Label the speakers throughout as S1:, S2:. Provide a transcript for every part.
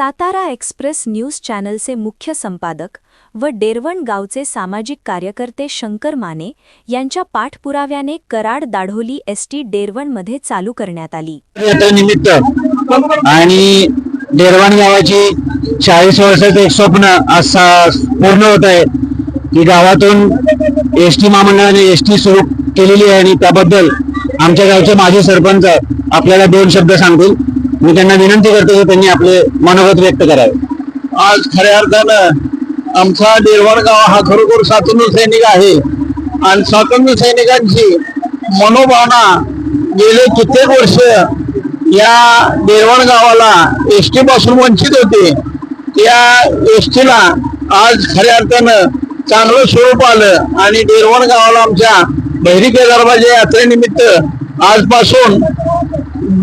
S1: Satara express news चॅनलचे मुख्य संपादक व डेरवण गावचे सामाजिक कार्यकर्ते शंकर माने यांच्या पाठपुराव्याने कराड दाढोली एसटी डेरवणमध्ये चालू करण्यात आली।
S2: निमित्त आणि डेरवण गावाची 40 वर्षाचं एक स्वप्न आज पूर्ण होत आहे की गावातून एसटी महामंडळाने एसटी सुरू केलेली आहे आणि त्याबद्दल आमच्या गावचे माजी सरपंच आपल्याला 2 शब्द सांगतील। मी त्यांना विनंती करतो की त्यांनी आपले मनोगत व्यक्त करावे।
S3: आज खऱ्या अर्थानं आमचा डेरवण गाव हा खरोखर स्वातंत्र्य सैनिक आहे आणि स्वातंत्र्य सैनिकांची मनोभावना गेले कित्येक वर्ष या डेरवण गावाला एसटी पासून वंचित होते। त्या एसटीला आज खऱ्या अर्थानं चांगलं स्वरूप आलं आणि डेरवण गावाला आमच्या बहिरी केदारबाजी यात्रेनिमित्त आजपासून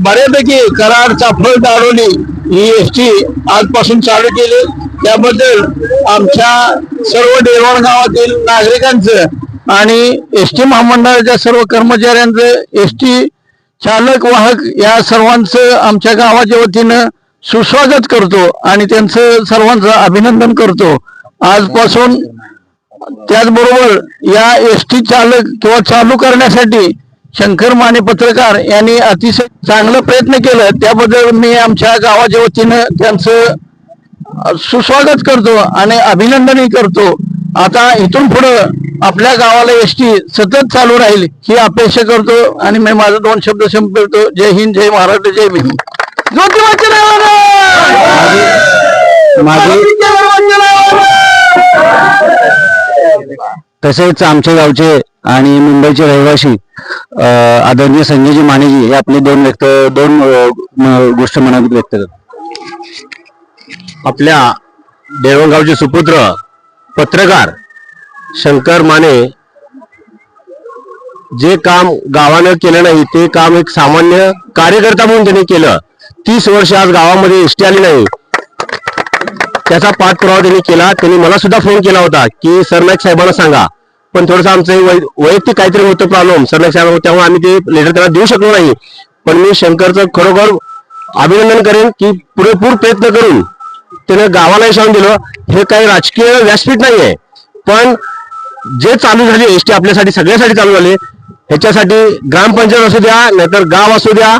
S3: बऱ्यापैकी कराड चाफळ दाढोली ही एसटी आजपासून चालू केली। त्याबद्दल आमच्या सर्व डेरवण गावातील नागरिकांचं आणि एसटी महामंडळाच्या सर्व कर्मचाऱ्यांचं, एसटी चालक वाहक या सर्वांचं आमच्या गावाच्या वतीनं सुस्वागत करतो आणि त्यांचं सर्वांचं अभिनंदन करतो। आजपासून त्याचबरोबर या एसटी चालक किंवा चालू करण्यासाठी शंकर माने पत्रकार यांनी अतिशय चांगला प्रयत्न केला, त्याबद्दल मी आमच्या गावाच्या वतीनं त्यांचं सुस्वागत करतो आणि अभिनंदनही करतो। आता इथून पुढे आपल्या गावाला एसटी सतत चालू राहील ही अपेक्षा करतो आणि मी माझे 2 शब्द संपवतो। जय हिंद, जय महाराष्ट्र, जय भीम।
S2: तसेच आमच्या गावचे आणि मुंबईचे रहिवासी आदरणीय संजयजी मानेजी हे आपले 2 गोष्ट मनात व्यक्त करतात।
S4: आपल्या डेरवण गावचे सुपुत्र पत्रकार शंकर माने जे काम गावानं केलं नाही ते काम एक सामान्य कार्यकर्ता म्हणून त्यांनी केलं। 30 वर्ष आज गावामध्ये एसटी आली नाही, त्याचा पाठपुरावा त्यांनी केला। त्यांनी मला सुद्धा फोन केला होता की सरनाईक साहेबांना सांगा, पण थोडंसं आमचं वैयक्तिक काहीतरी होतं प्रॉब्लेम सरनाईक साहेब, त्यामुळे आम्ही ते लेटर त्यांना देऊ शकलो नाही। पण मी शंकरचं खरोखर अभिनंदन करेन की पुरेपूर प्रयत्न करून त्याने गावाला यश दिलं। हे काही राजकीय व्यासपीठ नाहीये, पण जे चालू झाले एसटी आपल्यासाठी सगळ्यासाठी चालू झाले, ह्याच्यासाठी ग्रामपंचायत असू द्या, नाहीतर गाव असू द्या,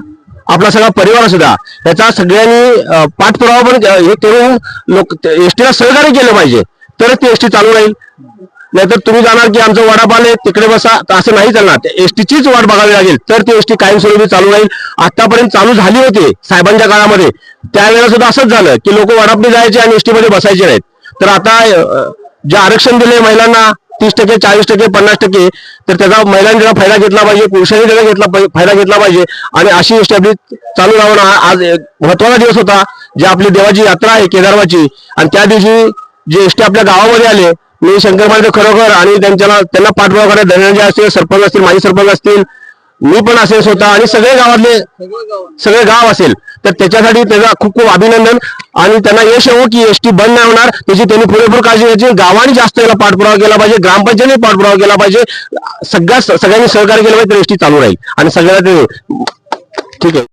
S4: आपला सगळा परिवार असू द्या, याचा सगळ्यांनी पाठपुरावा पण हे करून लोक एसटीला सहकार्य केलं पाहिजे, तरच ती एसटी चालू राहील। नाहीतर तुम्ही जाणार की आमचं वडाप आले तिकडे बसा, असं नाही चालणार। एसटीचीच वाट बघावी लागेल तर ती एसटी कायमस्वरूपी चालू राहील। आतापर्यंत चालू झाली होती साहेबांच्या काळामध्ये, त्यावेळेला सुद्धा असंच झालं की लोक वडापने जायचे आणि एसटी मध्ये बसायचे नाहीत। तर आता जे आरक्षण दिले महिलांना 30%, 40%, 50%, तर त्याचा महिलांनी त्याचा फायदा घेतला पाहिजे, पुरुषांनी त्याचा फायदा घेतला पाहिजे आणि अशी एसटी आपली चालू राहणं आज महत्वाचा दिवस होता। जे आपली देवाची यात्रा आहे केदारबाची, आणि त्या दिवशी जे एसटी आपल्या गावामध्ये आले, मी शंकर माने खरोखर आणि त्यांना पाठपुरावा करायला धनंजय असतील, सरपंच असतील, माजी सरपंच असतील, मी पण असेल स्वतः आणि सगळे गावातले सगळे गाव असेल, तर त्याच्यासाठी त्याचा खूप खूप अभिनंदन आणि त्यांना यश येवो की एसटी बंद नाही होणार, त्याची त्यांनी पुरेपूर काळजी घ्यायची। गावाने जास्त याला पाठपुरावा केला पाहिजे, ग्रामपंचायतीने पाठपुरावा केला पाहिजे, सगळ्यांनी सहकार्य केलं पाहिजे, तर एसटी चालू राहील आणि सगळ्यात ठीक आहे।